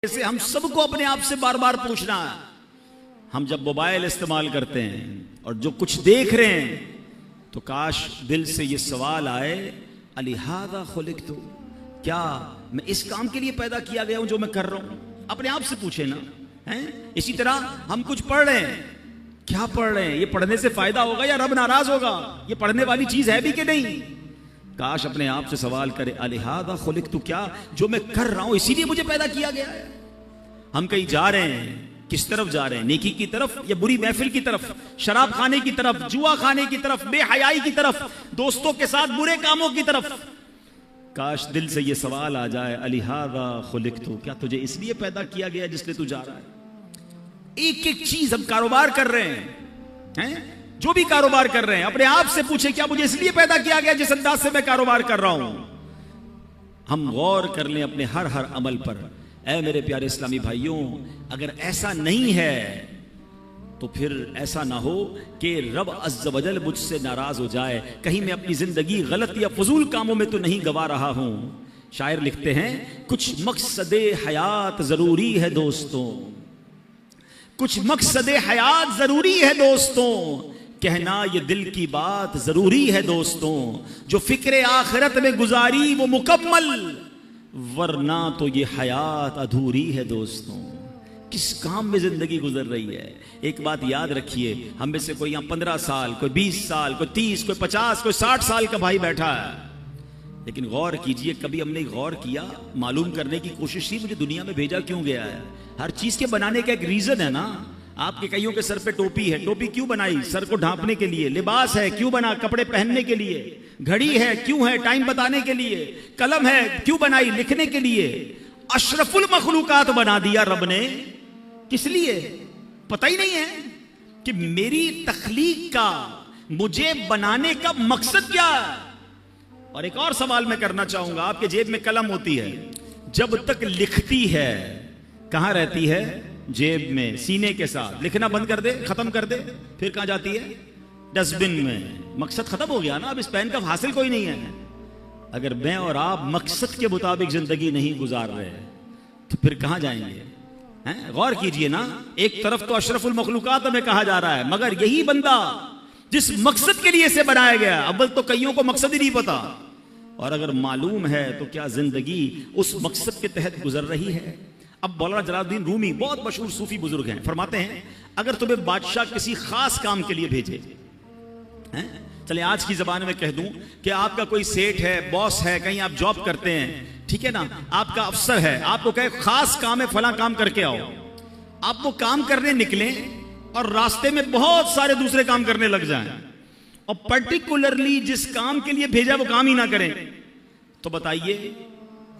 जैसे हम सबको अपने आप से बार बार पूछना है। हम जब मोबाइल इस्तेमाल करते हैं और जो कुछ देख रहे हैं तो काश दिल से ये सवाल आए, अलिहादा खुलिकतु, क्या मैं इस काम के लिए पैदा किया गया हूं जो मैं कर रहा हूं? अपने आप से पूछे ना। हैं? इसी तरह हम कुछ पढ़ रहे हैं, क्या पढ़ रहे हैं? ये पढ़ने से फायदा होगा या रब नाराज होगा? ये पढ़ने वाली चीज है भी कि नहीं? काश अपने आप से सवाल करे, अलिहादा खुलिकतु, क्या जो मैं कर रहा हूं इसीलिए मुझे पैदा किया गया है? हम कहीं जा रहे हैं, किस तरफ जा रहे हैं? नेकी की तरफ या बुरी महफिल की तरफ? शराब खाने की तरफ, जुआ खाने की तरफ, बेहयाई की तरफ, दोस्तों के साथ बुरे कामों की तरफ? काश दिल से ये सवाल आ जाए, अलिहादा खुलिकतु, क्या तुझे इसलिए पैदा किया गया जिसलिए तू जा रहा है? एक एक चीज हम कारोबार कर रहे हैं, जो भी कारोबार कर रहे हैं अपने आप से पूछे, क्या मुझे इसलिए पैदा किया गया जिस अंदाज से मैं कारोबार कर रहा हूं? हम गौर कर लें अपने हर हर अमल पर। ऐ मेरे प्यारे इस्लामी भाइयों, अगर ऐसा नहीं है तो फिर ऐसा ना हो कि रब अज़्ज़ वजल मुझसे नाराज हो जाए, कहीं मैं अपनी जिंदगी गलत या फजूल कामों में तो नहीं गवा रहा हूं। शायर लिखते हैं, कुछ मकसदे हयात जरूरी है दोस्तों, कुछ मकसदे हयात जरूरी है दोस्तों, कहना ये दिल की बात जरूरी है दोस्तों, जो फिक्रे आखिरत में गुजारी वो मुकम्मल, वरना तो ये हयात अधूरी है दोस्तों। किस काम में जिंदगी गुजर रही है? एक बात याद रखिए, हम में से कोई यहाँ 15 साल, कोई 20 साल, कोई 30, कोई 50, कोई 60 साल का भाई बैठा है, लेकिन गौर कीजिए, कभी हमने गौर किया, मालूम करने की कोशिश की मुझे दुनिया में भेजा क्यों गया है? हर चीज के बनाने का एक रीजन है ना। आपके कईयों के सर पे टोपी है, टोपी क्यों बनाई? सर को ढांपने के लिए। लिबास है, क्यों बना? कपड़े पहनने के लिए। घड़ी है, क्यों है? टाइम बताने के लिए। कलम है, क्यों बनाई? लिखने के लिए। अशरफुल मखलूकात बना दिया रब ने, किस लिए? पता ही नहीं है कि मेरी तख्लीक का, मुझे बनाने का मकसद क्या है। और एक और सवाल मैं करना चाहूंगा, आपके जेब में कलम होती है, जब तक लिखती है कहां रहती है? जेब में, सीने के साथ। लिखना बंद कर दे, खत्म कर दे, फिर कहां जाती है? डस्टबिन में। मकसद खत्म हो गया ना, अब इस पेन का हासिल कोई नहीं है। अगर मैं और आप मकसद के मुताबिक जिंदगी नहीं गुजार रहे तो फिर कहां जाएंगे? हैं? गौर कीजिए ना, एक तरफ तो अशरफुल मखलूकात में कहा जा रहा है, मगर यही बंदा जिस मकसद के लिए इसे बनाया गया, अव्वल तो कईयों को मकसद ही नहीं पता, और अगर मालूम है तो क्या जिंदगी उस मकसद के तहत गुजर रही है? अब मौलाना जलालुद्दीन रूमी बहुत मशहूर सूफी बुजुर्ग हैं, फरमाते हैं, अगर तुम्हें बादशाह किसी खास काम के लिए भेजे, चले आज की जबान में कह दूं कि आपका कोई सेठ है, बॉस है, कहीं आप जॉब करते हैं, ठीक है ना, आपका अफसर है, आपको कहे खास काम है, फला काम करके आओ, आप वो काम करने निकले और रास्ते में बहुत सारे दूसरे काम करने लग जाएं, और पर्टिकुलरली जिस काम के लिए भेजा वो काम ही ना करें, तो बताइए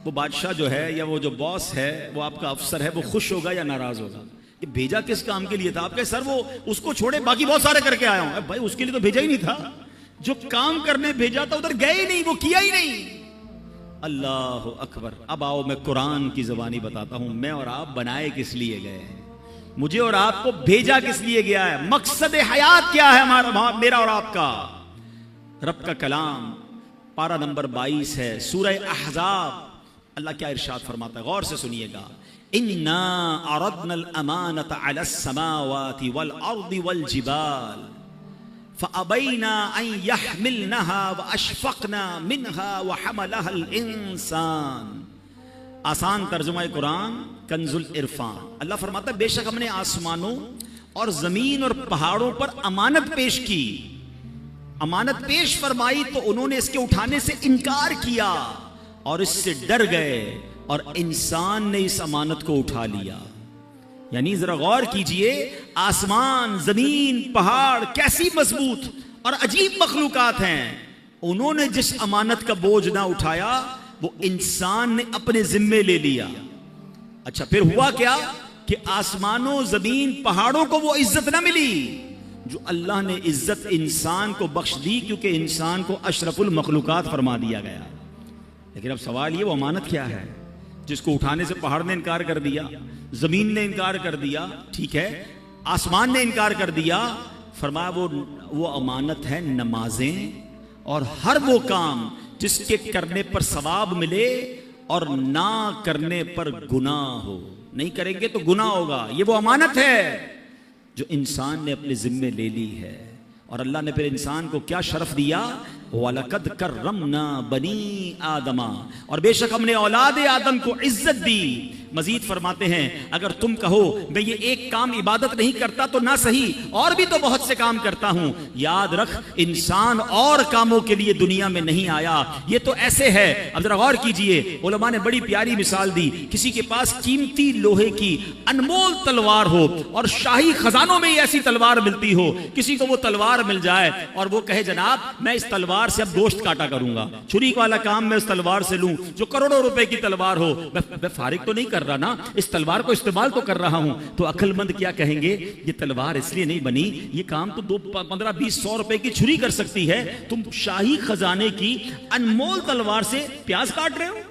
वो बादशाह जो है या वो जो बॉस है, वो आपका अफसर है, वो खुश होगा या नाराज होगा? कि भेजा किस काम के लिए था? आपके सर वो उसको छोड़े बाकी बहुत सारे करके आया हूं। भाई उसके लिए तो भेजा ही नहीं था, जो काम करने भेजा था उधर गए ही नहीं, वो किया ही नहीं। अल्लाह अकबर। अब आओ मैं कुरान की ज़बानी बताता हूं, मैं और आप बनाए किस लिए गए हैं, मुझे और आपको भेजा किस लिए गया है, मकसद हयात क्या है हमारा, मेरा और आपका? रब का कलाम, पारा नंबर 22 है, सूरह अहज़ाब। अल्लाह क्या इरशाद फरमाता है, गौर से सुनिएगा। इन्ना अरदनल अमानत अलस समावाति वल अर्दि वल जिबाल फअबैना अन यहमिलनहा व अशफक़ना मिनहा व हमलहल इंसान। आसान तर्जुमा कुरान, कंजुल इरफान। अल्लाह फरमाता है, बेशक हमने आसमानों और जमीन और पहाड़ों पर अमानत पेश की। अमानत पेश फरमाई तो उन्होंने इसके उठाने से इनकार किया और इससे डर गए, और इंसान ने इस अमानत को उठा लिया। यानी जरा गौर कीजिए, आसमान, जमीन, पहाड़ कैसी मजबूत और अजीब मखलूकात हैं, उन्होंने जिस अमानत का बोझ ना उठाया वो इंसान ने अपने जिम्मे ले लिया। अच्छा, फिर हुआ क्या कि आसमानों, जमीन, पहाड़ों को वो इज्जत ना मिली जो अल्लाह ने इज्जत इंसान को बख्श दी, क्योंकि इंसान को अशरफुल मखलूकात फरमा दिया गया। लेकिन अब सवाल ये, वो अमानत क्या है जिसको उठाने से पहाड़ ने इनकार कर दिया, जमीन ने इनकार कर दिया, ठीक है, आसमान ने इनकार कर दिया। फरमाया वो अमानत है नमाजें और हर वो काम जिसके करने पर सवाब मिले और ना करने पर गुनाह हो। नहीं करेंगे तो गुनाह होगा। ये वो अमानत है जो इंसान ने अपने जिम्मे ले ली है। और अल्लाह ने फिर इंसान को क्या शरफ दिया, वलकद करमना बनी आदमा, और बेशक हमने औलाद आदम को इज्जत दी। मजीद फरमाते हैं, अगर तुम कहो मैं ये एक काम इबादत नहीं करता तो ना सही, और भी तो बहुत से काम करता हूं। याद रख, इंसान और कामों के लिए दुनिया में नहीं आया। ये तो ऐसे है, अब जरा गौर कीजिए, उलमा ने बड़ी प्यारी मिसाल दी। किसी के पास कीमती लोहे की अनमोल तलवार हो और शाही खजानों में ऐसी तलवार मिलती हो, किसी को वो तलवार मिल जाए और वो कहे जनाब मैं इस तलवार से अब गोश्त काटा करूंगा, छुरी वाला काम मैं उस तलवार से लूं जो करोड़ों रुपए की तलवार हो, मैं फारिग तो नहीं कर रहा ना, इस तलवार को इस्तेमाल तो कर रहा हूं। तो अक्लमंद क्या कहेंगे, ये तलवार इसलिए नहीं बनी, ये काम तो 2, 15, 20, 100 रुपए की छुरी कर सकती है, तुम शाही खजाने की अनमोल तलवार से प्याज काट रहे हो।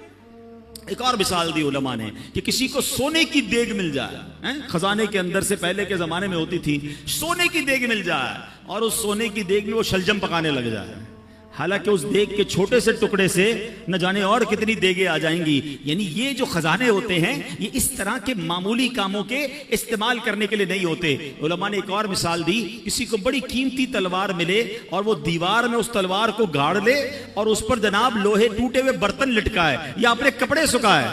एक और मिसाल दी उलमा ने कि किसी को सोने की देग मिल जाए, खजाने के अंदर से पहले के जमाने में होती थी, सोने की देग मिल जाए और उस सोने की देग में वो शलजम पकाने लग जाए। हालांकि उस देग के छोटे से टुकड़े से न जाने और कितनी देगे आ जाएंगी। यानी ये जो खजाने होते हैं ये इस तरह के मामूली कामों के इस्तेमाल करने के लिए नहीं होते। उलमा ने एक और मिसाल दी, किसी को बड़ी कीमती तलवार मिले और वो दीवार में उस तलवार को गाड़ ले और उस पर जनाब लोहे टूटे हुए बर्तन लटकाए या अपने कपड़े सुखाए,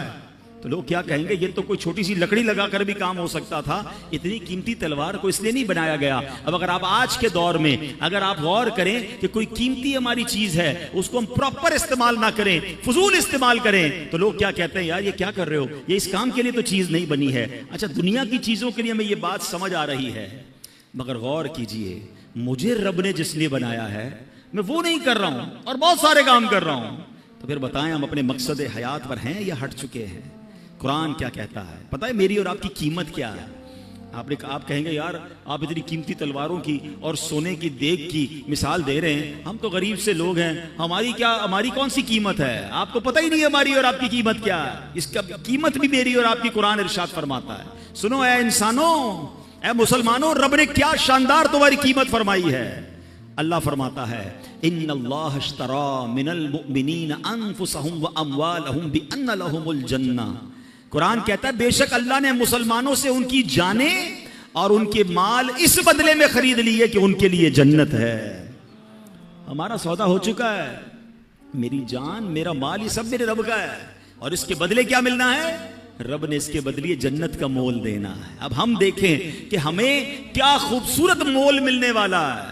तो लोग क्या कहेंगे, ये तो कोई छोटी सी लकड़ी लगाकर भी काम हो सकता था, इतनी कीमती तलवार को इसलिए नहीं बनाया गया। अब अगर आप आज के दौर में अगर आप गौर करें कि कोई कीमती हमारी चीज है उसको हम प्रॉपर इस्तेमाल ना करें, फजूल इस्तेमाल करें, तो लोग क्या कहते हैं, यार ये क्या कर रहे हो, ये इस काम के लिए तो चीज नहीं बनी है। अच्छा, दुनिया की चीजों के लिए हमें ये बात समझ आ रही है, मगर गौर कीजिए, मुझे रब ने जिस लिए बनाया है मैं वो नहीं कर रहा हूं और बहुत सारे काम कर रहा हूं, तो फिर बताएं हम अपने मकसद हयात पर हैं या हट चुके हैं। कुरान क्या कहता है पता है, मेरी और आपकी कीमत क्या है। आप कहेंगे यार आप इतनी कीमती तलवारों की और सोने की देग की मिसाल दे रहे हैं, हम तो गरीब से लोग हैं, हमारी कौन सी कीमत है, आपको पता ही नहीं है हमारी और आपकी कीमत क्या है। इसका कीमत भी मेरी और आपकी कुरान इरशाद फरमाता है। सुनो ऐ इंसानों, ऐ मुसलमानों, रब ने क्या शानदार तुम्हारी कीमत फरमाई है। अल्लाह फरमाता है, इन्नल्लाह अश्तरा मिनल मुमिनीन अनफुसहुम व अमवालहुम बिअन्न लहुमुल जन्नह। कुरान कहता है बेशक अल्लाह ने मुसलमानों से उनकी जाने और उनके माल इस बदले में खरीद लिए कि उनके लिए जन्नत है। हमारा सौदा हो चुका है, मेरी जान मेरा माल ये सब मेरे रब का है और इसके बदले क्या मिलना है, रब ने इसके बदले जन्नत का मोल देना है। अब हम देखें कि हमें क्या खूबसूरत मोल मिलने वाला है,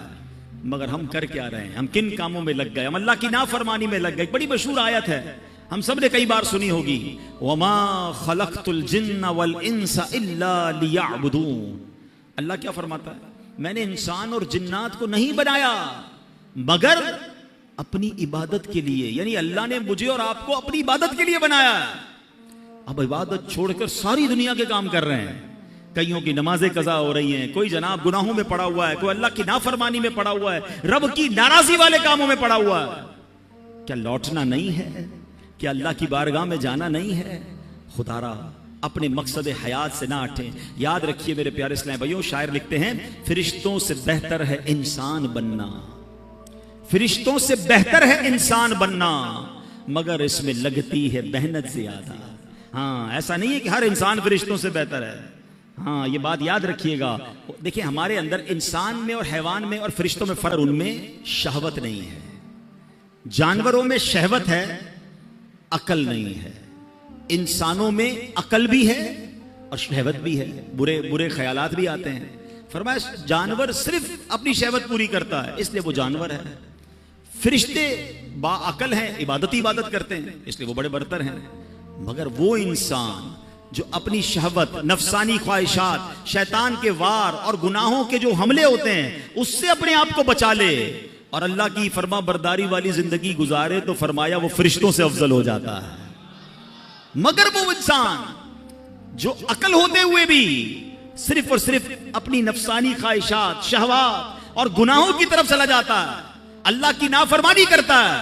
मगर हम कर क्या रहे हैं, हम किन कामों में लग गए, हम अल्लाह की नाफरमानी में लग गए। बड़ी मशहूर आयत है, हम सब ने कई बार सुनी होगी, वमा खलक़तुल जिन्न वल इंसा इल्ला लियअबुदून। अल्लाह क्या फरमाता है, मैंने इंसान और जिन्नात को नहीं बनाया मगर अपनी इबादत के लिए, यानी अल्लाह ने मुझे और आपको अपनी इबादत के लिए बनाया। अब इबादत छोड़कर सारी दुनिया के काम कर रहे हैं, कईयों की नमाजें कज़ा हो रही हैं, कोई जनाब गुनाहों में पड़ा हुआ है, कोई अल्लाह की नाफरमानी में पड़ा हुआ है, रब की नाराजगी वाले कामों में पड़ा हुआ है। क्या लौटना नहीं है, क्या अल्लाह की बारगाह में जाना नहीं है। खुदारा अपने मकसद हयात से ना हटें। याद रखिए मेरे प्यारे इस्लामी भाइयों, शायर लिखते हैं, फरिश्तों से बेहतर है इंसान बनना, फरिश्तों से बेहतर है इंसान बनना, मगर इसमें लगती है मेहनत ज्यादा। हाँ, ऐसा नहीं है कि हर इंसान फरिश्तों से बेहतर है, हाँ ये बात याद रखिएगा। देखिए हमारे अंदर इंसान में और हैवान में और फरिश्तों में फर्क, उनमें शहवत नहीं है। जानवरों में शहवत है, अकल नहीं है। इंसानों में अकल भी है और शहवत भी है, बुरे बुरे ख्यालात भी आते हैं। फरमाया जानवर सिर्फ अपनी शहवत पूरी करता है इसलिए वो जानवर है, फरिश्ते बाअकल हैं, इबादत करते हैं इसलिए वो बड़े बरतर हैं। मगर वो इंसान जो अपनी शहवत, नफसानी ख्वाहिशात, शैतान के वार और गुनाहों के जो हमले होते हैं उससे अपने आप को बचा ले और अल्लाह की फरमा बरदारी वाली जिंदगी गुजारे, तो फरमाया वो फरिश्तों से अफजल हो जाता है। मगर वो इंसान जो अकल होते हुए भी सिर्फ और सिर्फ अपनी नफसानी ख्वाहिशात, शहवात और गुनाहों की तरफ चला जाता है, अल्लाह की नाफरमानी करता है,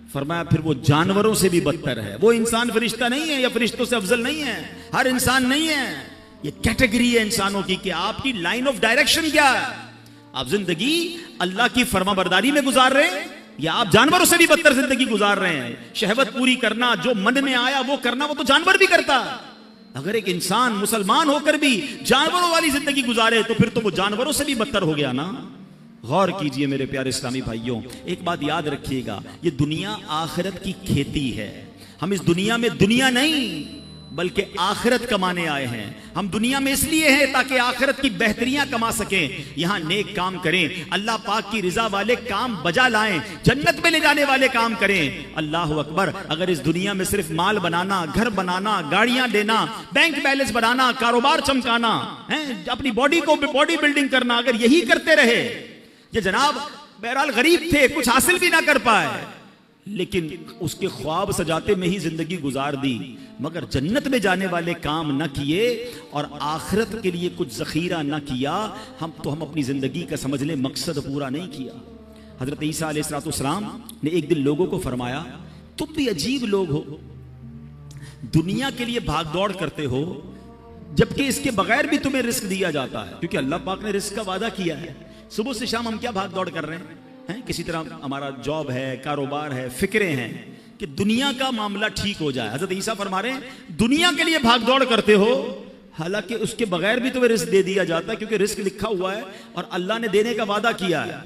फरमाया फिर वो जानवरों से भी बदतर है। वो इंसान फरिश्ता नहीं है या फरिश्तों से अफजल नहीं है, हर इंसान नहीं है। ये कैटेगरी है इंसानों की कि आपकी लाइन ऑफ डायरेक्शन क्या है, आप जिंदगी अल्लाह की फरमाबरदारी में गुजार रहे हैं या आप जानवरों से भी बदतर जिंदगी गुजार रहे हैं। शहवत पूरी करना, जो मन में आया वो करना, वो तो जानवर भी करता। अगर एक इंसान मुसलमान होकर भी जानवरों वाली जिंदगी गुजारे तो फिर तो वो जानवरों से भी बदतर हो गया ना। गौर कीजिए मेरे प्यारे इस्लामी भाइयों, एक बात याद रखिएगा, ये दुनिया आखिरत की खेती है। हम इस दुनिया में दुनिया नहीं बल्कि आखिरत कमाने आए हैं। हम दुनिया में इसलिए हैं ताकि आखिरत की बेहतरियां कमा सकें, यहां नेक काम करें, अल्लाह पाक की रिजा वाले काम बजा लाएं, जन्नत में ले जाने वाले काम करें। अल्लाह अकबर। अगर इस दुनिया में सिर्फ माल बनाना, घर बनाना, गाड़ियां लेना, बैंक बैलेंस बनाना, कारोबार चमकाना है, अपनी बॉडी को बॉडी बिल्डिंग करना, अगर यही करते रहे, ये जनाब बहरहाल गरीब थे, कुछ हासिल भी ना कर पाए, लेकिन उसके ख्वाब सजाते में ही जिंदगी गुजार दी, मगर जन्नत में जाने वाले काम न किए और आखिरत के लिए कुछ जखीरा न किया, हम अपनी जिंदगी का समझ ले मकसद पूरा नहीं किया। हजरत ईसा अलैहिस्सलाम ने एक दिन लोगों को फरमाया, तुम भी अजीब लोग हो, दुनिया के लिए भाग दौड़ करते हो जबकि इसके बगैर भी तुम्हें रिस्क दिया जाता है, क्योंकि अल्लाह पाक ने रिस्क का वादा किया है। सुबह से शाम हम क्या भाग दौड़ कर रहे हैं? किसी तरह हमारा जॉब है, कारोबार है, फिक्रे हैं कि दुनिया का मामला ठीक हो जाए। हजरत ईसा फरमा रहे हैं दुनिया के लिए भाग दौड़ करते हो, हालांकि उसके बगैर भी तुम्हें रिस्क दे दिया जाता है, क्योंकि रिस्क लिखा हुआ है और अल्लाह ने देने का वादा किया है।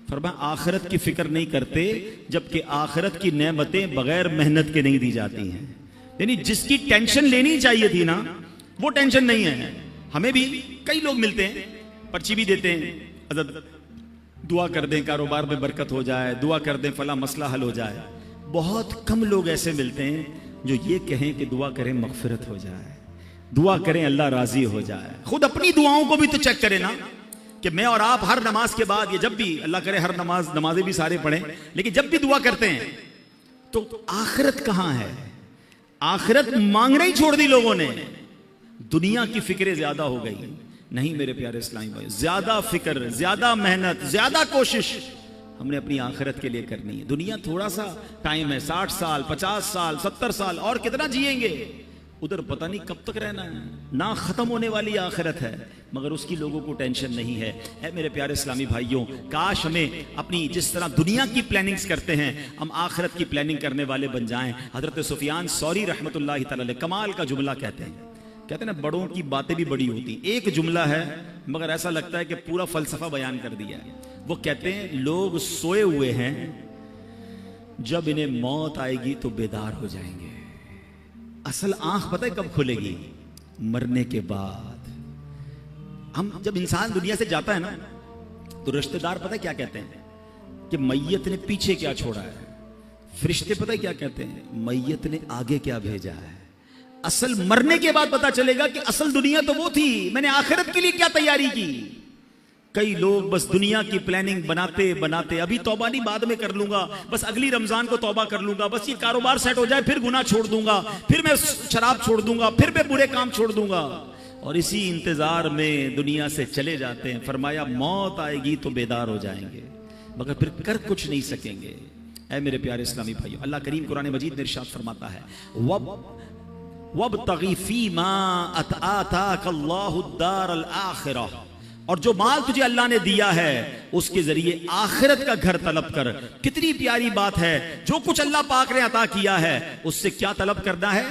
फरमाया आखिरत की फिक्र नहीं करते, जबकि आखिरत की नेमतें बगैर मेहनत के नहीं दी जाती हैं। यानी जिसकी टेंशन लेनी चाहिए थी ना, वो टेंशन नहीं है। हमें भी कई लोग मिलते हैं, पर्ची भी देते हैं, हजरत दुआ कर दें कारोबार में बरकत हो जाए, दुआ कर दें फला मसला हल हो जाए। बहुत कम लोग ऐसे मिलते हैं जो ये कहें कि दुआ करें मगफिरत हो जाए, दुआ करें अल्लाह राजी हो जाए। खुद अपनी दुआओं को भी तो चेक करें ना, कि मैं और आप हर नमाज के बाद, ये जब भी अल्लाह करे हर नमाजें भी सारे पढ़ें, लेकिन जब भी दुआ करते हैं तो आखिरत कहां है? आखिरत मांगना ही छोड़ दी लोगों ने, दुनिया की फिक्रें ज्यादा हो गई। नहीं मेरे प्यारे इस्लामी भाई, ज्यादा फिक्र, ज्यादा मेहनत, ज्यादा कोशिश हमने अपनी आखिरत के लिए करनी है। दुनिया थोड़ा सा टाइम है, 60 साल, 50 साल, 70 साल, और कितना जिएंगे, उधर पता नहीं कब तक रहना है, ना खत्म होने वाली आखिरत है, मगर उसकी लोगों को टेंशन नहीं है। ऐ मेरे प्यारे इस्लामी भाइयों, काश हमें अपनी जिस तरह दुनिया की प्लानिंग्स करते हैं, हम आखिरत की प्लानिंग करने वाले बन जाएं। हजरत सुफियान सौरी रहमतुल्लाहि तआला अलैह कमाल का जुमला कहते हैं ना, बड़ों की बातें भी बड़ी होती। एक जुमला है मगर ऐसा लगता है कि पूरा फलसफा बयान कर दिया है। वो कहते हैं लोग सोए हुए हैं, जब इन्हें मौत आएगी तो बेदार हो जाएंगे। असल आंख पता है कब खुलेगी? मरने के बाद। हम जब इंसान दुनिया से जाता है ना, तो रिश्तेदार पता है क्या कहते हैं कि मैयत ने पीछे क्या छोड़ा है, फरिश्ते पता है क्या कहते हैं, मैयत ने आगे क्या भेजा है। असल मरने के बाद पता चलेगा कि असल दुनिया तो वो थी, मैंने आखिरत के लिए क्या तैयारी की। कई लोग बस दुनिया की प्लानिंग बनाते बनाते, अभी तौबा नहीं बाद में कर लूंगा, बस अगली रमजान को तौबा कर लूंगा, बस ये कारोबार सेट हो जाए फिर गुनाह छोड़ दूंगा, फिर मैं शराब छोड़ दूंगा, फिर मैं बुरे काम छोड़ दूंगा, और इसी इंतजार में दुनिया से चले जाते हैं। फरमाया मौत आएगी तो बेदार हो जाएंगे, मगर फिर कर कुछ नहीं सकेंगे। ऐ मेरे प्यारे इस्लामी भाइयों, अल्लाह करीम कुरान मजीद में इरशाद फरमाता है, वब्तगी फीमा आताकल्लाहु दारल आखिरह, और जो माल तुझे अल्लाह ने दिया है उसके जरिए आखिरत का घर तलब कर। कितनी प्यारी बात है, जो कुछ अल्लाह पाक ने अता किया है उससे क्या तलब करना है?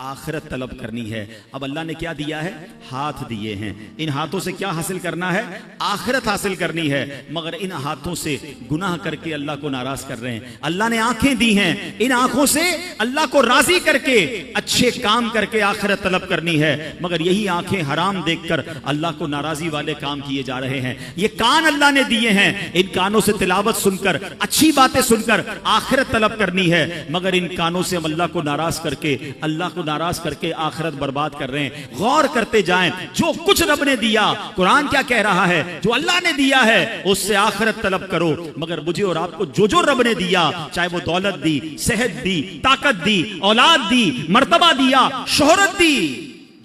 आखिरत तलब करनी है। अब अल्लाह ने क्या दिया है? हाथ दिए हैं। इन हाथों से क्या हासिल करना है? आखिरत हासिल करनी है, मगर इन हाथों से गुनाह करके अल्लाह को नाराज कर रहे हैं। अल्लाह ने आंखें दी हैं, इन आंखों से अल्लाह को राजी करके अच्छे काम करके आखिरत तलब करनी है, मगर यही आंखें हराम देखकर अल्लाह को नाराजी वाले काम किए जा रहे हैं। ये कान अल्लाह ने दिए हैं, इन कानों से तिलावत सुनकर, अच्छी बातें सुनकर आखिरत तलब करनी है, मगर इन कानों से हम अल्लाह को नाराज करके, अल्लाह को नाराज करके आखिरत बर्बाद कर रहे हैं। गौर करते जाएं, जो कुछ रब ने दिया, कुरान क्या कह रहा है, जो अल्लाह ने दिया है उससे आखिरत तलब करो, मगर मुझे और आपको जो जो रब ने दिया, चाहे वो दौलत दी, सेहत दी, ताकत दी, औलाद दी, मर्तबा दिया, शोहरत दी,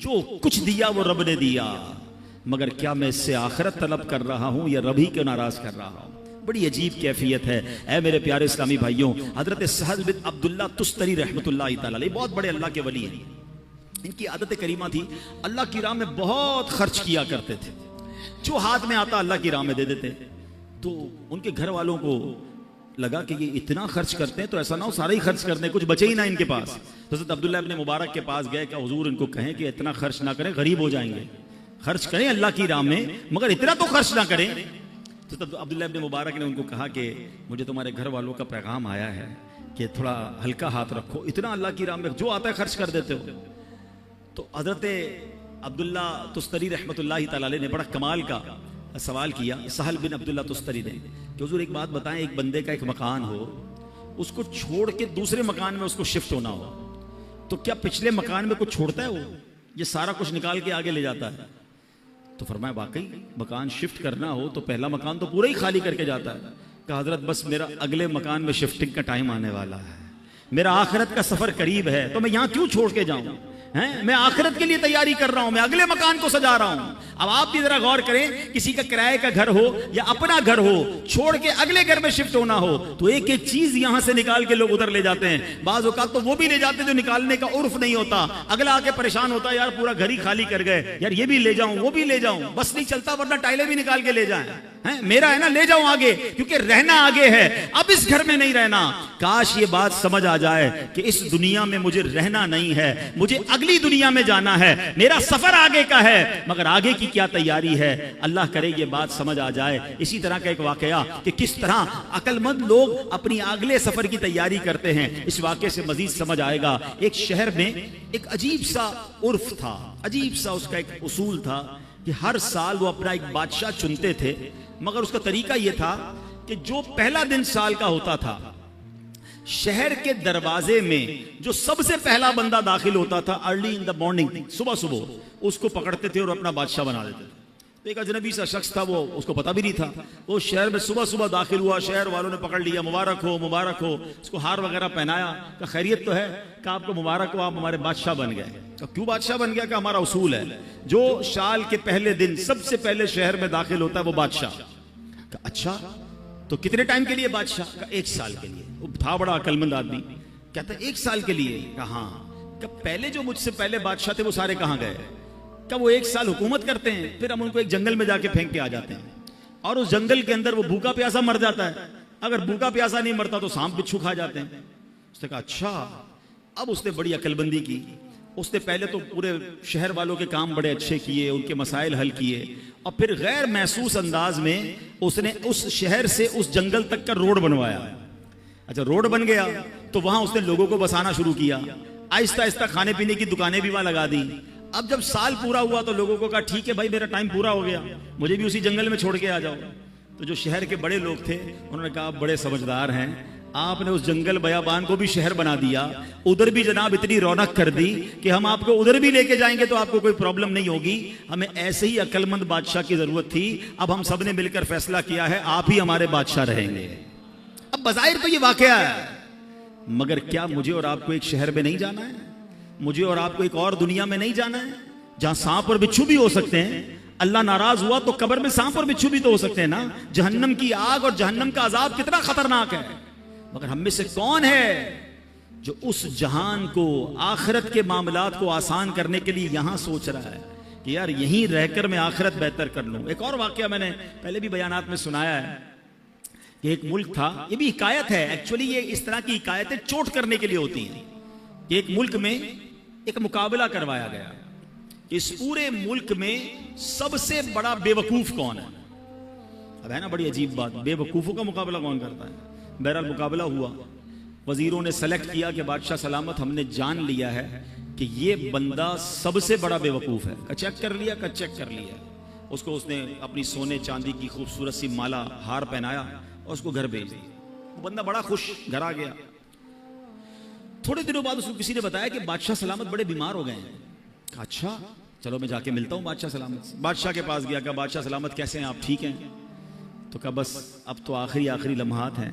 जो कुछ दिया वो रब ने दिया, मगर क्या मैं इससे आखिरत तलब कर रहा हूं या रब ही को नाराज कर रहा हूं? बड़ी अजीब कैफियत है। ऐ मेरे प्यारे इस्लामी भाइयों, हजरत सहल बिन अब्दुल्ला तुस्तरी रहमतुल्लाहि तआला अलैह बहुत बड़े अल्लाह के वली हैं। इनकी आदत करीमा थी, अल्लाह की राह में बहुत खर्च किया करते थे, जो हाथ में आता अल्लाह की राह में दे देते। तो उनके घर वालों को लगा कि ये इतना खर्च करते हैं तो ऐसा ना हो सारा ही खर्च कर दें, कुछ बचे ही ना इनके पास। तो हज़रत अब्दुल्लाह इब्न मुबारक के पास गए कि हुजूर इनको कहें कि इतना खर्च ना करें, गरीब हो जाएंगे, खर्च करें अल्लाह की राह में मगर इतना तो खर्च ना करें। तो अब्दुल्लाह इब्न मुबारक ने उनको कहा कि मुझे तुम्हारे घर वालों का पैगाम आया है कि थोड़ा हल्का हाथ रखो, इतना अल्लाह की राह में जो आता है खर्च कर देते हो। तो हज़रत अब्दुल्ला तुस्तरी रहमतुल्लाहि तआला अलैह ने बड़ा कमाल का सवाल किया सहल बिन अब्दुल्ला तुस्तरी ने कि हुजूर एक बात बताएं, एक बंदे का एक मकान हो, उसको छोड़ के दूसरे मकान में उसको शिफ्ट होना हो, तो क्या पिछले मकान में कुछ छोड़ता है वो, ये सारा कुछ निकाल के आगे ले जाता है? तो फरमाया वाकई मकान शिफ्ट करना हो तो पहला मकान तो पूरा ही खाली करके जाता है। कहा हजरत बस मेरा अगले मकान में शिफ्टिंग का टाइम आने वाला है, मेरा आखिरत का सफर करीब है, तो मैं यहां क्यों छोड़ के जाऊं? मैं आखिरत के लिए तैयारी कर रहा हूं, मैं अगले मकान को सजा रहा हूं। अब आप भी जरा गौर करें, किसी का किराए का घर हो या अपना घर हो, छोड़ के अगले घर में शिफ्ट होना हो तो एक एक चीज यहां से निकाल के लोग उधर ले जाते हैं। बाज औकात तो वो भी ले जाते हैं जो निकालने का उर्फ नहीं होता, अगला आके परेशान होता है यार पूरा घर ही खाली कर गए, यार ये भी ले जाऊं वो भी ले जाऊं, बस नहीं चलता वरना टाइलें भी निकाल के ले जाए, मेरा है ना ले जाऊं आगे, क्योंकि रहना आगे है, अब इस घर में नहीं रहना। काश ये बात समझ आ जाए कि इस दुनिया में मुझे रहना नहीं है, मुझे अगली दुनिया में जाना है, मेरा सफर आगे का है, मगर आगे की क्या तैयारी है, अल्लाह करे ये बात समझ आ जाए। इसी तरह का एक वाकया कि किस तरह अक्लमंद लोग अपनी अगले सफर की तैयारी करते हैं, इस वाकये से मजीद समझ आएगा। एक शहर में एक अजीब सा उर्फ था, अजीब सा उसका एक उसूल था कि हर साल वो अपना एक बादशाह चुनते थे, मगर उसका तरीका यह था कि जो पहला दिन साल का होता था, शहर के दरवाजे में जो सबसे पहला बंदा दाखिल होता था अर्ली इन द मॉर्निंग, सुबह सुबह, उसको पकड़ते थे और अपना बादशाह बना देते थे। तो एक अजनबी सा शख्स था, वो उसको पता भी नहीं था, वो शहर में सुबह सुबह दाखिल हुआ, शहर वालों ने पकड़ लिया, मुबारक हो मुबारक हो, उसको हार वगैरह पहनाया, का खैरियत तो है, कि आपको मुबारक हो, आप हमारे बादशाह बन गए। तो क्यों बादशाह बन गया? कि हमारा उसूल है जो साल के पहले दिन सबसे पहले शहर में दाखिल होता है वो बादशाह। अच्छा तो कितने टाइम के लिए बादशाह? का 1 साल के लिए। वो था बड़ा अकलमंद आदमी, कहता 1 साल के लिए? कहा पहले जो मुझसे पहले बादशाह थे वो सारे कहां गए? क्या वो 1 साल हुकूमत करते हैं, फिर हम उनको एक जंगल में जाके फेंक के आ जाते हैं, और उस जंगल के अंदर वो भूखा प्यासा मर जाता है, अगर भूखा प्यासा नहीं मरता तो सांप बिच्छू खा जाते हैं। उसने कहा अच्छा। अब उसने बड़ी अकलबंदी की, उसने पहले तो पूरे शहर वालों के काम बड़े अच्छे किए, उनके मसाइल हल किए, और फिर गैर महसूस अंदाज में उसने उस शहर से उस जंगल तक का रोड बनवाया। अच्छा रोड बन गया तो वहां उसने लोगों को बसाना शुरू किया, आहिस्ता आहिस्ता खाने पीने की दुकानें भी वहां लगा दी। अब जब साल पूरा हुआ तो लोगों को कहा ठीक है भाई मेरा टाइम पूरा हो गया, मुझे भी उसी जंगल में छोड़ के आ जाओ। तो जो शहर के बड़े लोग थे उन्होंने कहा आप बड़े समझदार हैं, आपने उस जंगल बयाबान को भी शहर बना दिया, उधर भी जनाब इतनी रौनक कर दी कि हम आपको उधर भी लेके जाएंगे तो आपको कोई प्रॉब्लम नहीं होगी। हमें ऐसे ही अक्लमंद बादशाह की जरूरत थी, अब हम सब ने मिलकर फैसला किया है आप ही हमारे बादशाह रहेंगे। अब बज़ाहिर तो ये वाकया है, मगर क्या मुझे और आपको एक शहर में नहीं जाना है? मुझे और आपको एक और दुनिया में नहीं जाना है जहां सांप और बिच्छू भी हो सकते हैं? अल्लाह नाराज हुआ तो कब्र में सांप और बिच्छू भी तो हो सकते हैं ना। जहन्नम की आग और जहन्नम का अजाब कितना खतरनाक है, मगर हम में से कौन है जो उस जहान को, आखिरत के मामलात को आसान करने के लिए यहां सोच रहा है कि यार यहीं रहकर मैं आखिरत बेहतर कर लूं। एक और वाकया मैंने पहले भी बयानात में सुनाया है कि एक मुल्क था, ये भी हिकायत है एक्चुअली, ये इस तरह की हिकायतें चोट करने के लिए होती हैं। एक मुल्क में एक मुकाबला करवाया गया, इस पूरे मुल्क में सबसे बड़ा बेवकूफ कौन है। अब है ना बड़ी अजीब बात, बेवकूफों का मुकाबला कौन करता है। बहरहाल मुकाबला हुआ, वजीरों ने सेलेक्ट किया कि बादशाह सलामत हमने जान लिया है कि ये बंदा सबसे बड़ा बेवकूफ है। चेक कर लिया, चेक कर लिया। उसको उसने अपनी सोने चांदी की खूबसूरत सी माला हार पहनाया और उसको घर भेज दिया। वो बंदा बड़ा खुश घर आ गया। थोड़े दिनों बाद उसको किसी ने बताया कि बादशाह सलामत बड़े बीमार हो गए हैं। कहा अच्छा चलो मैं जाके मिलता हूँ बादशाह सलामत से। बादशाह के पास गया, कहा बादशाह सलामत कैसे हैं आप, ठीक हैं? तो कहा बस अब तो आखिरी लम्हात हैं,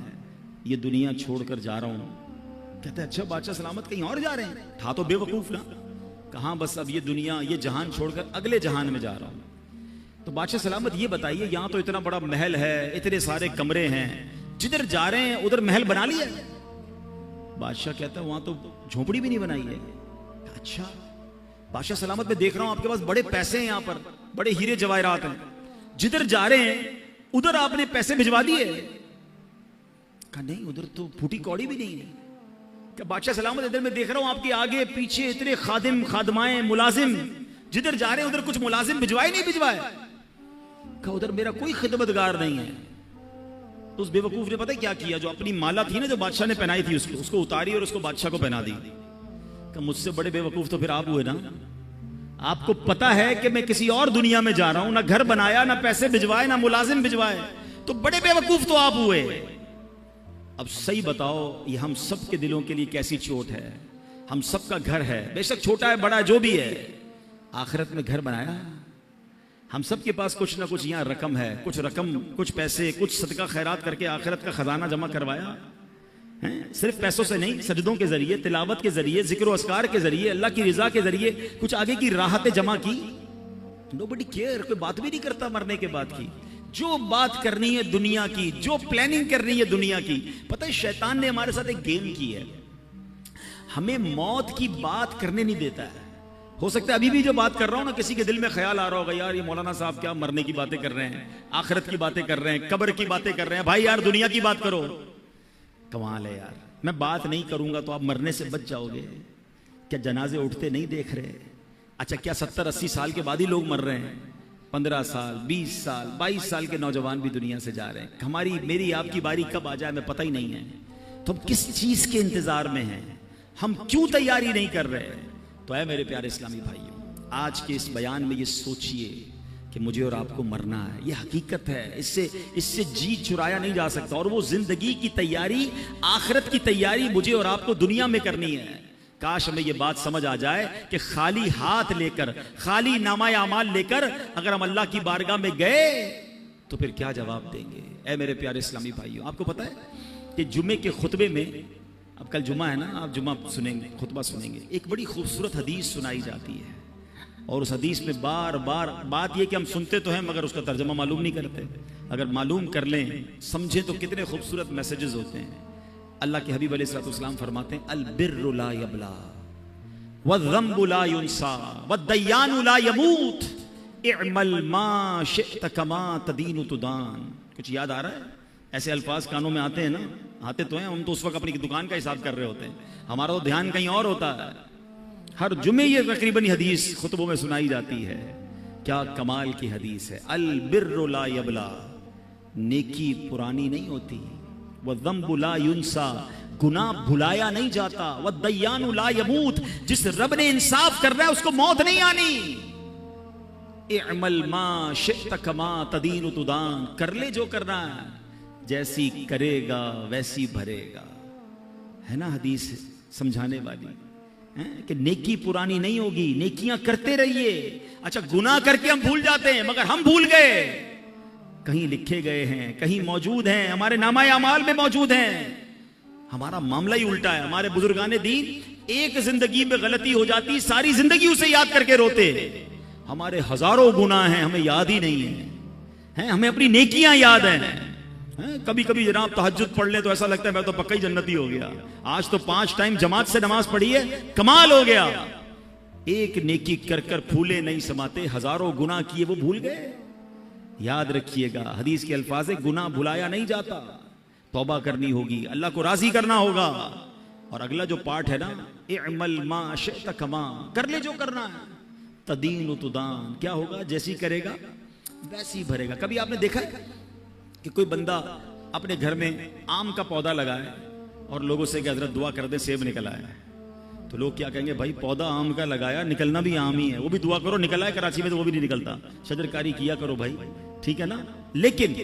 ये दुनिया छोड़कर जा रहा हूं। कहते अच्छा बादशाह सलामत कहीं और जा रहे हैं? था तो बेवकूफ ना। कहा बस अब ये दुनिया, ये जहान छोड़कर अगले जहान में जा रहा हूं। तो बादशाह सलामत ये बताइए, यहां तो इतना बड़ा महल है, इतने सारे कमरे हैं, जिधर जा रहे हैं उधर महल बना लिया? बादशाह कहता है वहां तो झोपड़ी भी नहीं बनाई है। अच्छा बादशाह सलामत में देख रहा हूं आपके पास बड़े पैसे हैं, यहां पर बड़े हीरे जवाहरात हैं, जिधर जा रहे हैं उधर आपने पैसे भिजवा दिए? कहा नहीं, उधर तो फूटी कौड़ी भी नहीं है। क्या बादशाह सलामत, इधर मैं देख रहा हूं आपके आगे पीछे इतने खादिम खादमाएं मुलाजिम, जिधर जा रहे हैं उधर कुछ मुलाजिम भिजवाए नहीं भिजवाए? कहा उधर मेरा कोई खिदमतगार नहीं है। तो उस बेवकूफ ने पता है क्या किया, जो अपनी माला थी ना जो बादशाह ने पहनाई थी उसको उतारी और उसको बादशाह को पहना दी। कहा मुझसे बड़े बेवकूफ तो फिर आप हुए ना, आपको पता है कि मैं किसी और दुनिया में जा रहा हूं, ना घर बनाया, ना पैसे भिजवाए, ना मुलाजिम भिजवाए, तो बड़े बेवकूफ तो आप हुए। अब सही बताओ, ये हम सब के दिलों के लिए कैसी चोट है। हम सबका घर है, बेशक छोटा है बड़ा जो भी है, आखिरत में घर बनाया। हम सब के पास कुछ ना कुछ यहाँ रकम है, कुछ रकम, कुछ पैसे, कुछ सदका खैरात करके आखिरत का खजाना जमा करवाया है। सिर्फ पैसों से नहीं, सजदों के जरिए, तिलावत के जरिए, जिक्र अस्कार के जरिए, अल्लाह की रिजा के जरिए कुछ आगे की राहतें जमा की। नोबडी केयर, कोई बात भी नहीं करता मरने के बाद की। जो बात करनी है दुनिया की, जो प्लानिंग करनी है दुनिया की। पता है शैतान ने हमारे साथ एक गेम की है, हमें मौत की बात करने नहीं देता है। हो सकता है अभी भी जो बात कर रहा हूं ना, किसी के दिल में ख्याल आ रहा होगा, यार ये मौलाना साहब क्या मरने की बातें कर रहे हैं, आखिरत की बातें कर रहे हैं, कब्र की बातें कर रहे हैं। भाई यार दुनिया की बात करो। कमाल है यार, मैं बात नहीं करूंगा तो आप मरने से बच जाओगे। क्या जनाजे उठते नहीं देख रहे? अच्छा क्या 70-80 साल के बाद ही लोग मर रहे हैं? 15 साल, 20 साल, 22 साल के नौजवान भी दुनिया से जा रहे हैं। हमारी मेरी आपकी बारी कब आ जाए हमें पता ही नहीं है। तो हम किस चीज के इंतजार में हैं? हम क्यों तैयारी नहीं कर रहे? तो है मेरे प्यारे इस्लामी भाइयों, आज के इस बयान में ये सोचिए कि मुझे और आपको मरना है, ये हकीकत है, इससे जी चुराया नहीं जा सकता। और वो जिंदगी की तैयारी, आखिरत की तैयारी मुझे और आपको दुनिया में करनी है। काश हमें ये बात समझ आ जाए कि खाली हाथ लेकर, खाली नामा अमाल लेकर अगर हम अल्लाह की बारगाह में गए तो फिर क्या जवाब देंगे। ऐ मेरे प्यारे इस्लामी भाइयों, आपको पता है कि जुमे के खुतबे में, अब कल जुमा है ना, आप जुमा सुनेंगे, खुतबा सुनेंगे, एक बड़ी खूबसूरत हदीस सुनाई जाती है। और उस हदीस में बार बार बात यह कि हम सुनते तो हैं मगर उसका तर्जमा मालूम नहीं करते। अगर मालूम कर लें, समझे तो कितने खूबसूरत मैसेजेस होते हैं। अल्लाह के हबीब अलैहिस्सलाम फरमाते हैं, अल बिर्रु ला यबला वज़्ज़म्बु ला युनसा वद्दय्यानु ला यमूत इअमल मा शिअत कमा तदीनु तुदान। कुछ याद आ रहा है? ऐसे अल्फाज कानों में आते हैं ना, आते तो हैं, हम तो उस वक्त अपनी दुकान का हिसाब कर रहे होते हैं, हमारा तो ध्यान कहीं और होता है। हर जुमे ये तकरीबन हदीस खुतबों में सुनाई जाती है। क्या कमाल की हदीस है। अल बिर्रु ला यबला, नेकी पुरानी नहीं होती, वज़्ज़म्बु ला युनसा, गुनाह भुलाया नहीं जाता, वद्दय्यानु ला यमूत, जिस रब ने इंसाफ कर रहा है उसको मौत नहीं आनी। इअमल मा शिअत कमा तदीनु तुदान, कर ले जो करना है, जैसी करेगा वैसी भरेगा। है ना हदीस समझाने वाली है कि नेकी पुरानी नहीं होगी, नेकियां करते रहिए। अच्छा गुनाह करके हम भूल जाते हैं, मगर हम भूल गए, कहीं लिखे गए हैं, कहीं मौजूद हैं, हमारे नामाए अमाल में मौजूद हैं। हमारा मामला ही उल्टा है। हमारे बुजुर्गाने दीन एक जिंदगी में गलती हो जाती, सारी जिंदगी उसे याद करके रोते। हमारे हजारों गुनाह हैं, हमें याद ही नहीं है, हमें अपनी नेकियां याद हैं। कभी कभी जनाब तहज्जुद पढ़ ले तो ऐसा लगता है मैं तो पक्का ही जन्नती हो गया, आज तो 5 टाइम जमात से नमाज पढ़ी है, कमाल हो गया। एक नेकी कर कर फूले नहीं समाते, हजारों गुनाह किए वो भूल गए। याद रखिएगा हदीस के अल्फाज है, गुनाह भुलाया नहीं जाता, तौबा करनी होगी, अल्लाह को राजी करना होगा। और अगला जो पार्ट है ना, इअमल मा शिअत कमा, कर ले जो करना है, तदीनु तुदान, क्या होगा, जैसी करेगा वैसी भरेगा। कभी आपने देखा है कि कोई बंदा अपने घर में आम का पौधा लगाए और लोगों से कि हजरत दुआ कर दे सेब निकल आए, तो लोग क्या कहेंगे, भाई पौधा आम का लगाया, निकलना भी आम ही है, वो भी दुआ करो निकल आए, कराची में तो वो भी नहीं निकलता, शजरकारी किया करो भाई, ठीक है ना। लेकिन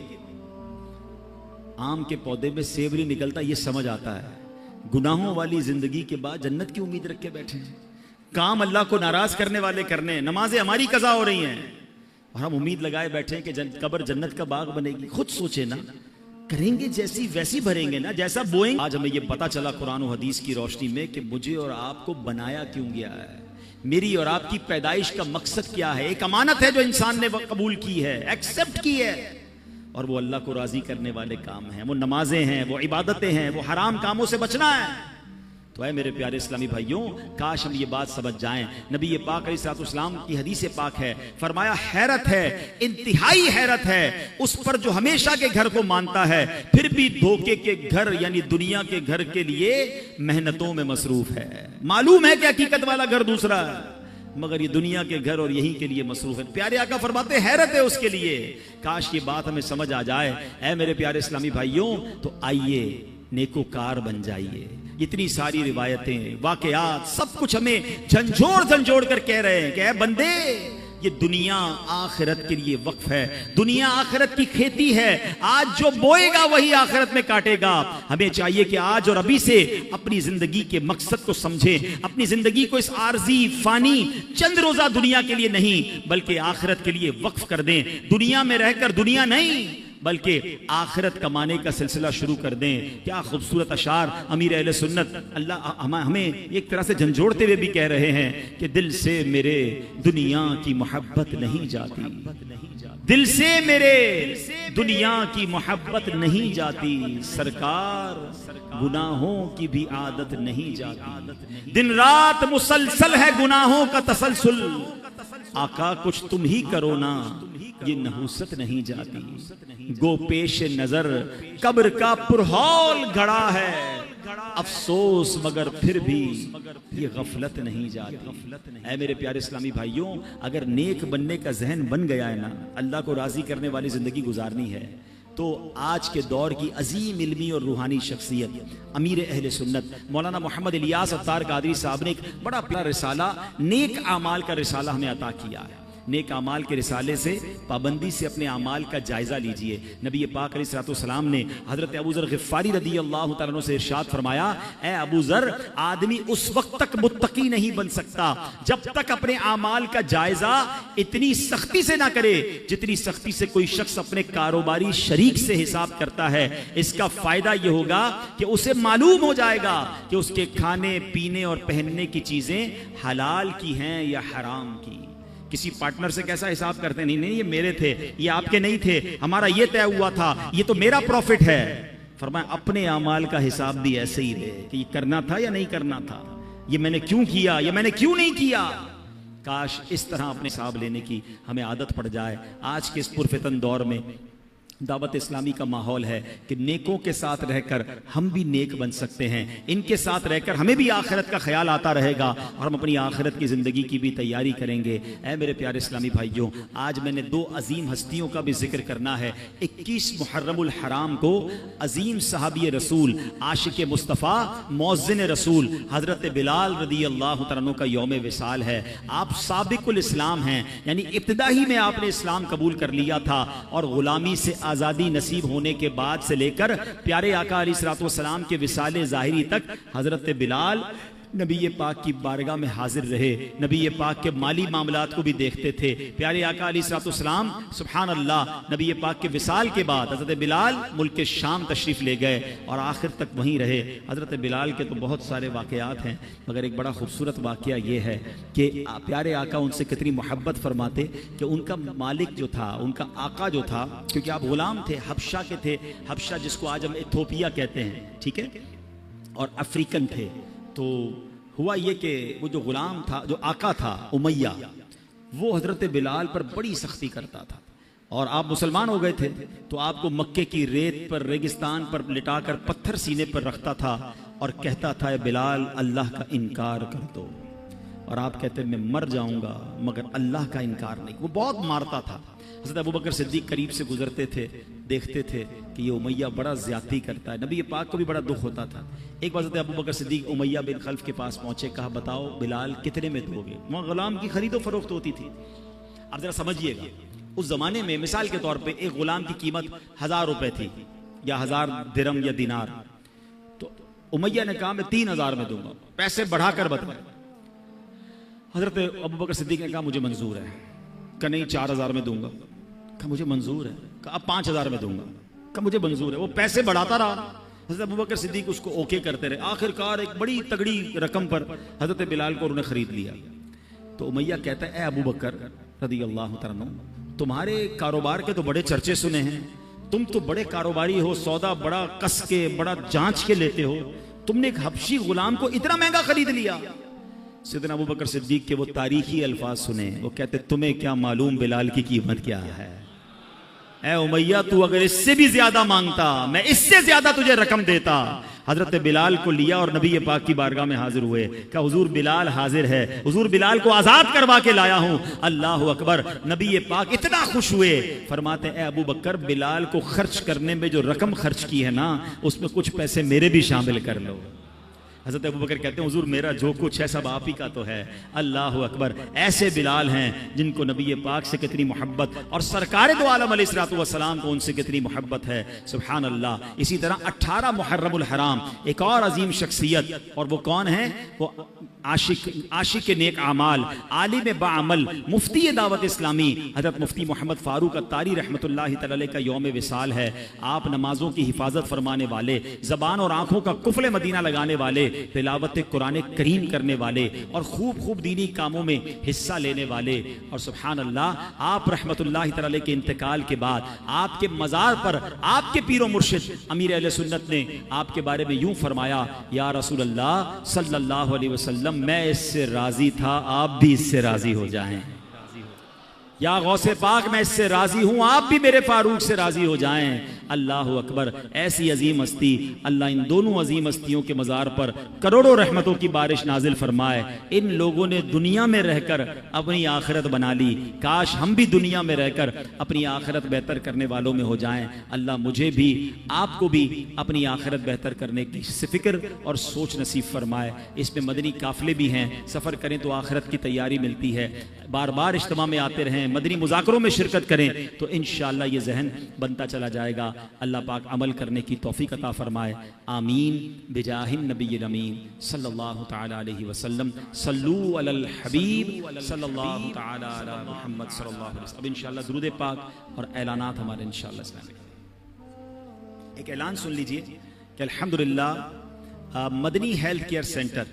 आम के पौधे में सेब नहीं निकलता, ये समझ आता है। गुनाहों वाली जिंदगी के बाद जन्नत की उम्मीद रख के बैठे हैं, काम अल्लाह को नाराज करने वाले करने, नमाजें हमारी कज़ा हो रही हैं और हम उम्मीद लगाए बैठे हैं कि कब्र जन्नत का बाग बनेगी। खुद सोचे ना, करेंगे जैसी वैसी भरेंगे ना, जैसा बोएंगे। आज हमें यह पता चला कुरान और हदीस की रोशनी में कि मुझे और आपको बनाया क्यों गया है, मेरी और आपकी पैदाइश का मकसद क्या है। एक अमानत है जो इंसान ने कबूल की है, एक्सेप्ट की है, और वो अल्लाह को राजी करने वाले काम हैं, वो नमाजें हैं, वो इबादतें हैं, वो हराम कामों से बचना है। तो है मेरे प्यारे इस्लामी भाइयों, काश हम ये बात समझ जाएं। नबी पाक अलैहिस्सलाम की हदीस पाक है, फरमाया हैरत है, इंतहाई हैरत है उस पर जो हमेशा के घर को मानता है फिर भी धोखे के घर यानी दुनिया के घर के लिए मेहनतों में मसरूफ है। मालूम है कि हकीकत वाला घर दूसरा है मगर ये दुनिया के घर और यहीं के लिए मसरूफ है। प्यारे आका फरमाते हैरत है उसके लिए। काश ये बात हमें समझ आ जाए। ऐ मेरे प्यारे इस्लामी भाइयों, तो आइए नेकोकार बन जाइए। इतनी सारी रिवायतें, वाकयात, सब कुछ हमें झंझोड़ झंझोड़ कर कह रहे हैं कि ऐ बंदे, ये दुनिया आखिरत के लिए वक्फ है, दुनिया आखिरत की खेती है, आज जो बोएगा वही आखिरत में काटेगा। हमें चाहिए कि आज और अभी से अपनी जिंदगी के मकसद को समझें, अपनी जिंदगी को इस आरजी फानी चंद रोजा दुनिया के लिए नहीं बल्कि आखिरत के लिए वक्फ कर दें। दुनिया में रहकर दुनिया नहीं बल्कि आखिरत कमाने का सिलसिला शुरू कर दें। क्या खूबसूरत अशार अमीर अहले सुन्नत अल्लाह हमें एक तरह से झंझोड़ते हुए भी कह रहे हैं कि दिल से मेरे दुनिया की मोहब्बत नहीं जाती, दिल से मेरे दुनिया की मोहब्बत नहीं जाती, सरकार गुनाहों की भी आदत नहीं जाती, दिन रात मुसलसल है गुनाहों का तसलसल, आका कुछ तुम ही करो ना, ये नहुसत नहीं जाती, गो पेश नजर कब्र का पुरहौल घड़ा है, अफसोस मगर फिर भी ये गफलत नहीं जाती। ऐ मेरे प्यारे इस्लामी भाइयों, अगर नेक बनने का जहन बन गया है ना, अल्लाह को राजी करने वाली जिंदगी गुजारनी है, तो आज के दौर की अजीम इल्मी और रूहानी शख्सियत अमीर अहले सुन्नत मौलाना मोहम्मद इलियास अत्तार कादरी साहब ने एक बड़ा प्यारा रिसाला नेक आमाल का रिसाला हमें अता किया है। नेक आमाल के रिसाले से पाबंदी से अपने आमाल का जायजा लीजिए। नबी पाक अलैहिस्सलाम ने हजरत अबू ज़र ग़िफ़ारी रदी अल्लाह तआला अन्हु से इरशाद फरमाया, ए अबू ज़र, आदमी उस वक्त तक मुत्तकी नहीं बन सकता जब तक अपने आमाल का जायजा इतनी सख्ती से ना करे जितनी सख्ती से कोई शख्स अपने कारोबारी शरीक से हिसाब करता है। इसका फायदा यह होगा कि उसे मालूम हो जाएगा कि उसके खाने पीने और पहनने की चीजें हलाल की हैं या हराम की। किसी पार्टनर से कैसा हिसाब करते हैं, नहीं नहीं ये मेरे थे, ये आपके नहीं थे, हमारा ये तय हुआ था, ये तो मेरा प्रॉफिट है। फरमाया अपने अमाल का हिसाब भी ऐसे ही दे कि ये करना था या नहीं करना था, ये मैंने क्यों किया या मैंने क्यों नहीं किया। काश इस तरह अपने हिसाब लेने की हमें आदत पड़ जाए। आज के इस पुरफितन दौर में दावत इस्लामी का माहौल है कि नेकों के साथ रहकर हम भी नेक बन सकते हैं, इनके साथ रहकर हमें भी आखिरत का ख्याल आता रहेगा और हम अपनी आखिरत की ज़िंदगी की भी तैयारी करेंगे। ऐ मेरे प्यारे इस्लामी भाइयों, आज मैंने दो अजीम हस्तियों का भी जिक्र करना है। 21 मुहर्रमुल हराम को अजीम सहाबी रसूल आशिक मुस्तफ़ा मौज़िन रसूल हज़रत बिलाल रदी अल्लाह तआला अन्हु का यौम विसाल है। आप साबिकुल इस्लाम हैं, यानी इब्तिदाई में आपने इस्लाम कबूल कर लिया था और गुलामी से आजादी नसीब होने के बाद से लेकर प्यारे आका अलैहिस्सलातु वस्सलाम के विसाले ज़ाहिरी तक हजरत बिलाल नबी पाक की बारगाह में हाजिर रहे, नबी पाक के माली मामलात को भी देखते थे। प्यारे आका अलैहिस्सलातु वस्सलाम सुभान अल्लाह नबी पाक के विसाल के बाद हजरत बिलाल मुल्क के शाम तशरीफ़ ले गए और आखिर तक वहीं रहे। हजरत बिलाल के तो बहुत सारे वाक़यात हैं मगर एक बड़ा खूबसूरत वाक़या ये है कि प्यारे आका उनसे कितनी मोहब्बत फरमाते कि उनका मालिक जो था, उनका आका जो था, क्योंकि आप गुलाम थे, हबशा के थे, हबशा जिसको आज हम इथोपिया कहते हैं, ठीक है, और अफ्रीकन थे। तो हुआ ये कि वो जो गुलाम था, जो आका था उमैया, वो हजरत बिलाल पर बड़ी सख्ती करता था और आप मुसलमान हो गए थे तो आपको मक्के की रेत पर, रेगिस्तान पर लिटाकर पत्थर सीने पर रखता था और कहता था बिलाल अल्लाह का इनकार कर दो, और आप कहते मैं मर जाऊंगा मगर अल्लाह का इनकार नहीं। वो बहुत मारता था। हज़रत अबू बकर सिद्दीक करीब से गुजरते थे, देखते थे कि ये उमैया बड़ा ज्यादती करता है। नबी पाक को भी बड़ा दुख होता था। एक बार हज़रत अबू बकर सिद्दीक उमैया बिन खल्फ के पास पहुंचे, कहा बताओ बिलाल कितने में दोगे। वहाँ गुलाम की खरीदो फरोख्त होती थी। अब जरा समझिएगा, उस जमाने में मिसाल के तौर पर एक गुलाम की कीमत 1000 रुपए थी या 1000 दिरहम या दिनार। तो उमैया ने कहा मैं 3000 में दूंगा, पैसे बढ़ाकर बताए। हज़रत अबू बकर सिद्दीक ने कहा मुझे मंजूर है। कहा नहीं 4000 में दूंगा। कहा मुझे मंजूर है। कहा अब 5000 में दूंगा। कहा मुझे मंजूर है। वो पैसे बढ़ाता रहा। हज़रत अबू बकर सिद्दीक उसको ओके करते रहे। आखिरकार एक बड़ी तगड़ी रकम पर हज़रत बिलाल को उन्होंने खरीद लिया। तो उमैया कहता है ए अबू बकर रज़ी अल्लाह तआला अन्हु, तुम्हारे कारोबार के तो बड़े चर्चे सुने हैं, तुम तो बड़े कारोबारी हो, सौदा बड़ा कस के, बड़ा जांच के लेते हो, तुमने एक हबशी गुलाम को इतना महंगा खरीद लिया। सैयदना अबू बकर सिद्दीक के वो तारीखी अल्फाज सुने, वो कहते तुम्हें क्या मालूम बिलाल की कीमत क्या है। ऐ उमैया, तू अगर इससे भी ज्यादा मांगता, मैं इससे ज्यादा तुझे रकम देता। हजरत बिलाल को लिया और नबी पाक की बारगाह में हाजिर हुए। कहा हुजूर बिलाल हाजिर है, हुजूर बिलाल को आजाद करवा के लाया हूं। अल्लाह अकबर। नबी पाक इतना खुश हुए, फरमाते ए अबू बकर, बिलाल को खर्च करने में जो रकम खर्च की है ना, उसमें कुछ पैसे मेरे भी शामिल कर लो। हज़रत अबू बकर कहते हैं हुजूर मेरा जो कुछ है सब आप ही का तो है। अल्लाह अकबर। ऐसे बिलाल हैं जिनको नबी पाक से कितनी मोहब्बत और सरकार दो आलम अलैहिस्सलातु वस्सलाम को उनसे कितनी मोहब्बत है। सुभान अल्लाह। इसी तरह 18 मुहर्रमुल हराम एक और अजीम शख्सियत, और वो कौन है? वो आशिक नेक आमाल, आलिम बाअमल, मुफ्ती दावत इस्लामी हज़रत मुफ्ती मोहम्मद फारूक अत्तारी रहमतुल्लाहि तआला का यौम विसाल है। आप नमाजों की हिफाजत फरमाने वाले, ज़बान और आंखों का कुफले मदीना लगाने वाले, तिलावत कुरान करीम करने वाले और खूब खूब दीनी कामों में हिस्सा लेने वाले। और सुभान अल्लाह, आप रहमतुल्लाहि तआला के इंतकाल के बाद आपके मज़ार पर आपके पीरो मुर्शिद अमीर अहले सुन्नत ने आपके बारे में यूं फरमाया, या रसूल अल्लाह सल्लल्लाहु अलैहि वसल्लम, मैं इससे राजी था, आप भी इससे राजी हो जाएं। या गौसे पाक, मैं इससे राजी हूं, आप भी मेरे फारूक से राजी हो जाएं। अल्लाह अकबर। ऐसी अजीम हस्ती, अल्लाह इन दोनों अजीम हस्तियों के मज़ार पर करोड़ों रहमतों की बारिश नाजिल फरमाए। इन लोगों ने दुनिया में रहकर अपनी आखिरत बना ली, काश हम भी दुनिया में रहकर अपनी आखिरत बेहतर करने वालों में हो जाएं। अल्लाह मुझे भी आपको भी अपनी आखिरत बेहतर करने की फिक्र और सोच नसीब फरमाए। इसमें मदनी काफिले भी हैं, सफ़र करें तो आखिरत की तैयारी मिलती है। बार बार इज्तिमा में आते रहें, मदनी मुज़ाकरों में शिरकत करें तो इंशाअल्लाह ये जहन बनता चला जाएगा। अल्लाह पाक अमल करने की तौफीक अता फरमाए। आमीन बिजाहिन नबील अमीन सल्लल्लाहु तआला अलैहि वसल्लम। सल्लू अलल हबीब सल्लल्लाहु तआला अला मुहम्मद सल्लल्लाहु अलैहि वसल्लम। अब इंशाअल्लाह दुरूद पाक और ऐलानात हमारे इंशाअल्लाह इस्लामी। एक ऐलान सुन लीजिए कि अल्हम्दुलिल्लाह मदनी हेल्थ केयर सेंटर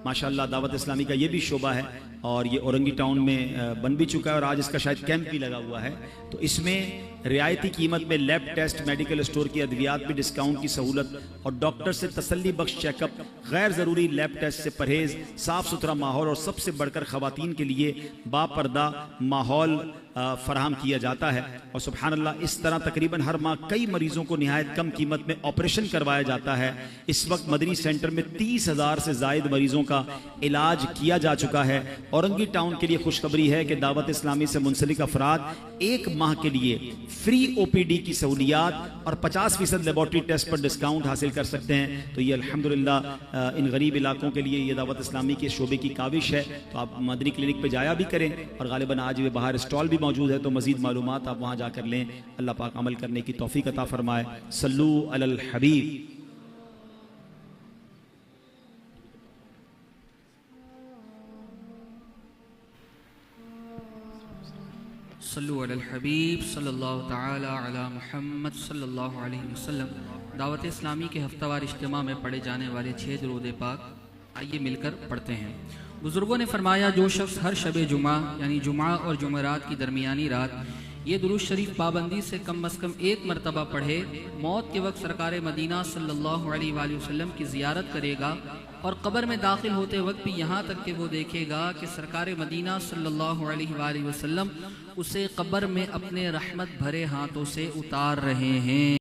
माशाअल्लाह दावत इस्लामी का ये भी शोबा है और ये औरंगी टाउन में बन भी चुका है और आज इसका शायद कैंप भी लगा हुआ है। तो इसमें रियायती कीमत में लैब टेस्ट, मेडिकल स्टोर की अद्वियात भी डिस्काउंट की सहूलत और डॉक्टर से तसल्ली बख्श चेकअप, गैर ज़रूरी लैब टेस्ट से परहेज, साफ़ सुथरा माहौल और सबसे बढ़कर ख़वातीन के लिए बापर्दा माहौल फराहम किया जाता है। और सुभान अल्लाह, इस तरह तकरीबन हर माह कई मरीजों को निहायत कम कीमत में ऑपरेशन करवाया जाता है। इस वक्त मदनी सेंटर में 30,000 से ज़ायद मरीजों का इलाज किया जा चुका है। औरंगी टाउन के लिए खुशखबरी है कि दावत इस्लामी से मुंसलिक अफराद एक माह के लिए फ्री OPD की सहूलियात और 50% लेबॉर्ट्री टेस्ट पर डिस्काउंट हासिल कर सकते हैं। तो ये अल्हम्दुलिल्लाह इन गरीब इलाकों के लिए ये दावत इस्लामी के शोबे की काविश है। तो आप मदनी क्लिनिक पर जाया भी करें और गालिबन आज वे बाहर स्टॉल भी मौजूद है, तो मजीद मालूमात आप वहाँ जाकर लें। अल्लाह पाक अमल करने की तौफीक अता फरमाए। सल्लू अलल हबीब। सल्लु अलल हबीब सल्लल्लाहु तआला अला मुहम्मद सल्लल्लाहु अलैहि वसल्लम। दावत इस्लामी के हफ्तावार इज्तिमा में पढ़े जाने वाले 6 दुरूद पाक आइए मिलकर पढ़ते हैं। बुजुर्गों ने फरमाया, जो शख्स हर शब जुमा यानी जुमा और जुमेरात की दरमियानी रात ये दुरूद शरीफ पाबंदी से कम एक मरतबा पढ़े, मौत के वक्त सरकार मदीना सल्लल्लाहु अलैहि वसल्लम की ज़ियारत करेगा और कब्र में दाखिल होते वक्त भी यहाँ तक कि वो देखेगा कि सरकार मदीना सल्लल्लाहु अलैहि वसल्लम उसे कब्र में अपने रहमत भरे हाथों से उतार रहे हैं।